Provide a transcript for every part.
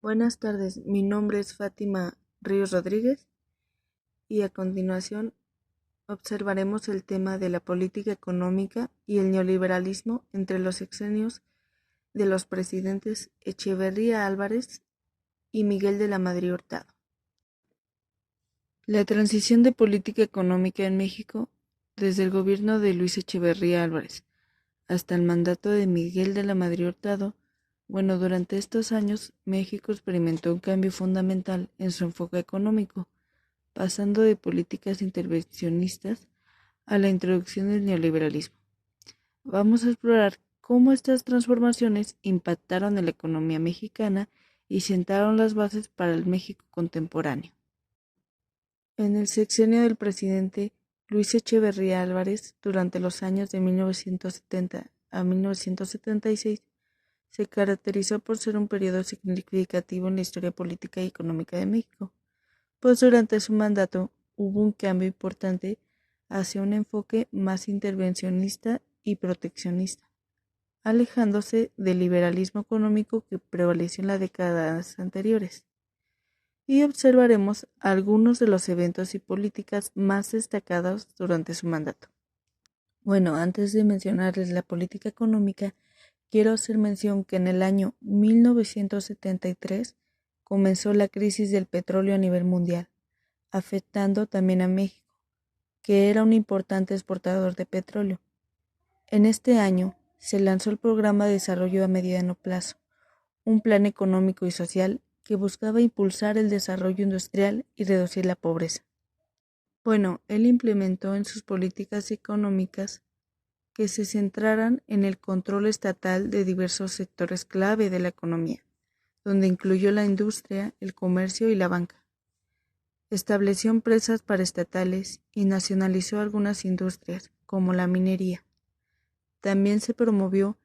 Buenas tardes, mi nombre es Fátima Ríos Rodríguez y a continuación observaremos el tema de la política económica y el neoliberalismo entre los sexenios de los presidentes Echeverría Álvarez y Miguel de la Madrid Hurtado. La transición de política económica en México, desde el gobierno de Luis Echeverría Álvarez hasta el mandato de Miguel de la Madrid Hurtado, durante estos años México experimentó un cambio fundamental en su enfoque económico, pasando de políticas intervencionistas a la introducción del neoliberalismo. Vamos a explorar cómo estas transformaciones impactaron en la economía mexicana y sentaron las bases para el México contemporáneo. En el sexenio del presidente Luis Echeverría Álvarez, durante los años de 1970 a 1976, se caracterizó por ser un periodo significativo en la historia política y económica de México, pues durante su mandato hubo un cambio importante hacia un enfoque más intervencionista y proteccionista, alejándose del liberalismo económico que prevaleció en las décadas anteriores. Y observaremos algunos de los eventos y políticas más destacados durante su mandato. Antes de mencionarles la política económica, quiero hacer mención que en el año 1973 comenzó la crisis del petróleo a nivel mundial, afectando también a México, que era un importante exportador de petróleo. En este año se lanzó el Programa de Desarrollo a Mediano Plazo, un plan económico y social que buscaba impulsar el desarrollo industrial y reducir la pobreza. Él implementó en sus políticas económicas que se centraran en el control estatal de diversos sectores clave de la economía, donde incluyó la industria, el comercio y la banca. Estableció empresas paraestatales y nacionalizó algunas industrias, como la minería. También se promovió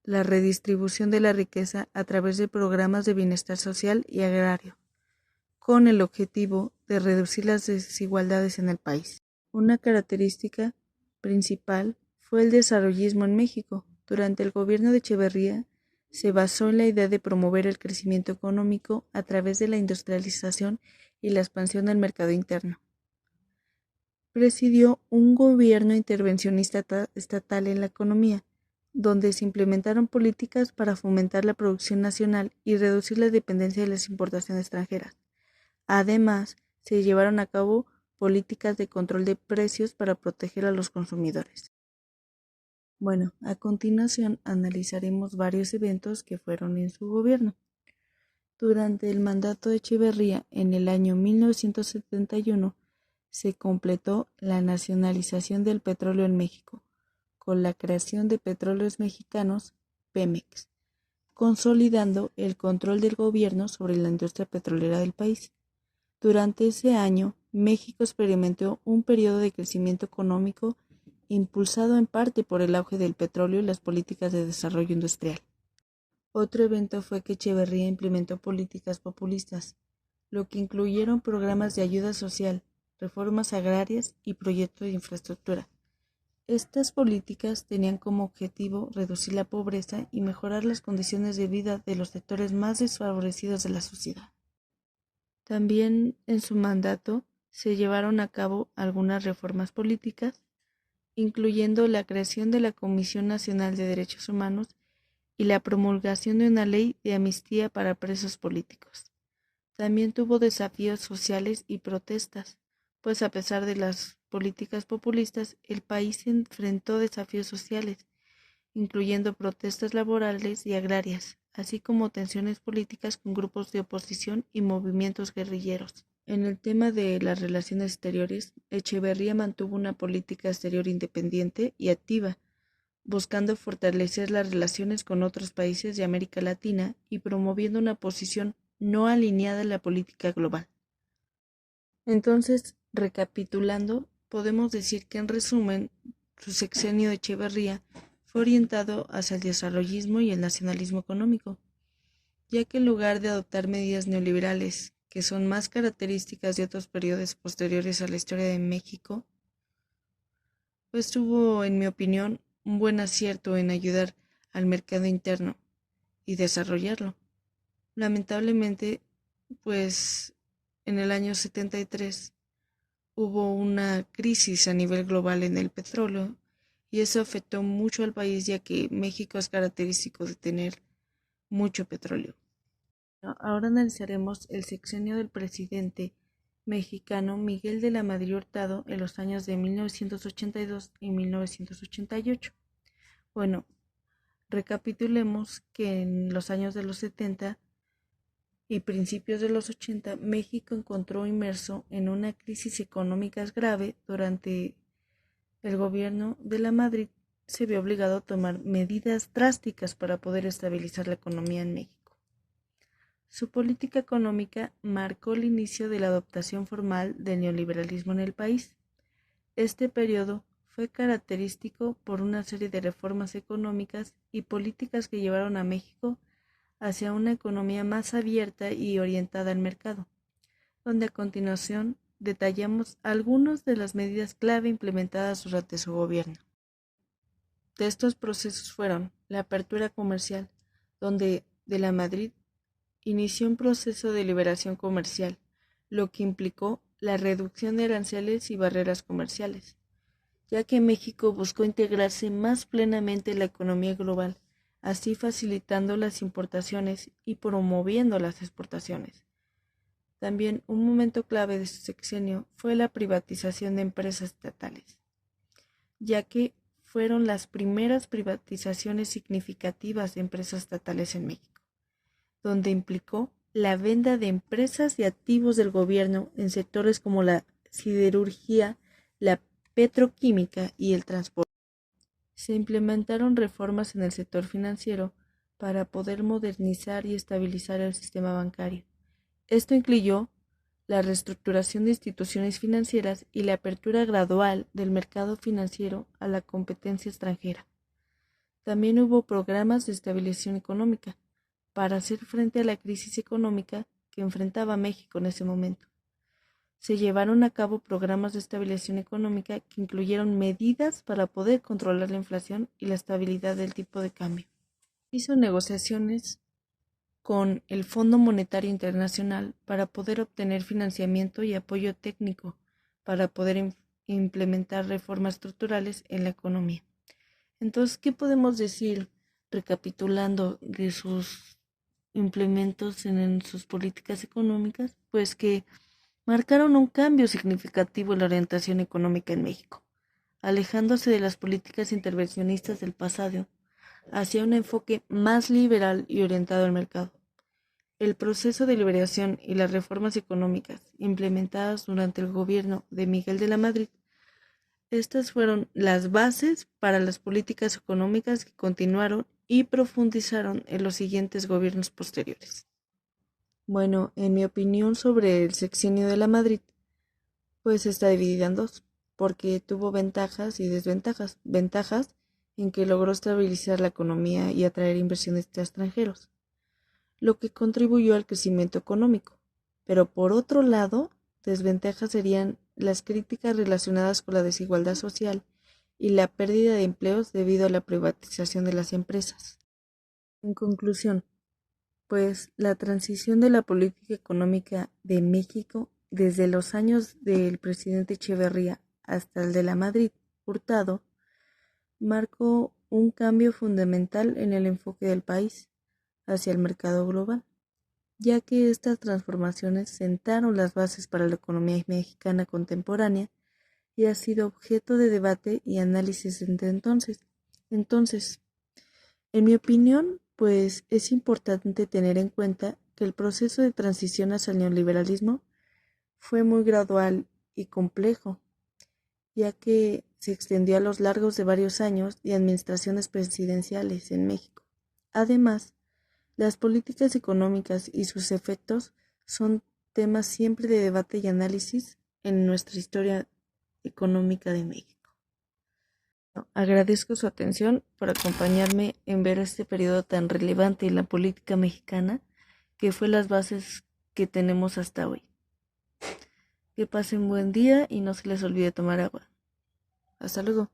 la redistribución de la riqueza a través de programas de bienestar social y agrario, con el objetivo de reducir las desigualdades en el país. Una característica principal fue el desarrollismo en México. Durante el gobierno de Echeverría se basó en la idea de promover el crecimiento económico a través de la industrialización y la expansión del mercado interno. Presidió un gobierno intervencionista estatal en la economía, donde se implementaron políticas para fomentar la producción nacional y reducir la dependencia de las importaciones extranjeras. Además, se llevaron a cabo políticas de control de precios para proteger a los consumidores. A continuación analizaremos varios eventos que fueron en su gobierno. Durante el mandato de Echeverría, en el año 1971, se completó la nacionalización del petróleo en México, con la creación de Petróleos Mexicanos, Pemex, consolidando el control del gobierno sobre la industria petrolera del país. Durante ese año, México experimentó un periodo de crecimiento económico impulsado en parte por el auge del petróleo y las políticas de desarrollo industrial. Otro evento fue que Echeverría implementó políticas populistas, lo que incluyeron programas de ayuda social, reformas agrarias y proyectos de infraestructura. Estas políticas tenían como objetivo reducir la pobreza y mejorar las condiciones de vida de los sectores más desfavorecidos de la sociedad. También en su mandato se llevaron a cabo algunas reformas políticas, incluyendo la creación de la Comisión Nacional de Derechos Humanos y la promulgación de una ley de amnistía para presos políticos. También tuvo desafíos sociales y protestas, pues a pesar de las políticas populistas, el país enfrentó desafíos sociales, incluyendo protestas laborales y agrarias, así como tensiones políticas con grupos de oposición y movimientos guerrilleros. En el tema de las relaciones exteriores, Echeverría mantuvo una política exterior independiente y activa, buscando fortalecer las relaciones con otros países de América Latina y promoviendo una posición no alineada a la política global. Entonces, recapitulando, podemos decir que en resumen, su sexenio de Echeverría fue orientado hacia el desarrollismo y el nacionalismo económico, ya que en lugar de adoptar medidas neoliberales, que son más características de otros periodos posteriores a la historia de México, pues tuvo, en mi opinión, un buen acierto en ayudar al mercado interno y desarrollarlo. Lamentablemente, pues en el año 73 hubo una crisis a nivel global en el petróleo y eso afectó mucho al país ya que México es característico de tener mucho petróleo. Ahora analizaremos el sexenio del presidente mexicano Miguel de la Madrid Hurtado en los años de 1982 y 1988. Bueno, recapitulemos que en los años de los 70 y principios de los 80, México encontró inmerso en una crisis económica grave. Durante el gobierno de la Madrid se vio obligado a tomar medidas drásticas para poder estabilizar la economía en México. Su política económica marcó el inicio de la adoptación formal del neoliberalismo en el país. Este periodo fue característico por una serie de reformas económicas y políticas que llevaron a México hacia una economía más abierta y orientada al mercado, donde a continuación detallamos algunas de las medidas clave implementadas durante su gobierno. De estos procesos fueron la apertura comercial, donde de la Madrid inició un proceso de liberación comercial, lo que implicó la reducción de aranceles y barreras comerciales, ya que México buscó integrarse más plenamente en la economía global, así facilitando las importaciones y promoviendo las exportaciones. También un momento clave de su sexenio fue la privatización de empresas estatales, ya que fueron las primeras privatizaciones significativas de empresas estatales en México, donde implicó la venta de empresas y activos del gobierno en sectores como la siderurgia, la petroquímica y el transporte. Se implementaron reformas en el sector financiero para poder modernizar y estabilizar el sistema bancario. Esto incluyó la reestructuración de instituciones financieras y la apertura gradual del mercado financiero a la competencia extranjera. También hubo programas de estabilización económica para hacer frente a la crisis económica que enfrentaba México en ese momento. Se llevaron a cabo programas de estabilización económica que incluyeron medidas para poder controlar la inflación y la estabilidad del tipo de cambio. Hizo negociaciones con el Fondo Monetario Internacional para poder obtener financiamiento y apoyo técnico para poder implementar reformas estructurales en la economía. Entonces, ¿qué podemos decir recapitulando de sus implementos en sus políticas económicas? Pues que marcaron un cambio significativo en la orientación económica en México, alejándose de las políticas intervencionistas del pasado hacia un enfoque más liberal y orientado al mercado. El proceso de liberación y las reformas económicas implementadas durante el gobierno de Miguel de la Madrid, estas fueron las bases para las políticas económicas que continuaron y profundizaron en los siguientes gobiernos posteriores. Bueno, en mi opinión sobre el sexenio de la Madrid, pues está dividida en dos, porque tuvo ventajas y desventajas. Ventajas en que logró estabilizar la economía y atraer inversionistas extranjeros, lo que contribuyó al crecimiento económico. Pero por otro lado, desventajas serían las críticas relacionadas con la desigualdad social y la pérdida de empleos debido a la privatización de las empresas. En conclusión, pues la transición de la política económica de México desde los años del presidente Echeverría hasta el de la Madrid Hurtado marcó un cambio fundamental en el enfoque del país hacia el mercado global, ya que estas transformaciones sentaron las bases para la economía mexicana contemporánea y ha sido objeto de debate y análisis desde entonces. Entonces, en mi opinión, pues es importante tener en cuenta que el proceso de transición hacia el neoliberalismo fue muy gradual y complejo, ya que se extendió a lo largo de varios años de administraciones presidenciales en México. Además, las políticas económicas y sus efectos son temas siempre de debate y análisis en nuestra historia económica de México. Agradezco su atención por acompañarme en ver este periodo tan relevante en la política mexicana, que fue las bases que tenemos hasta hoy. Que pasen buen día y no se les olvide tomar agua. Hasta luego.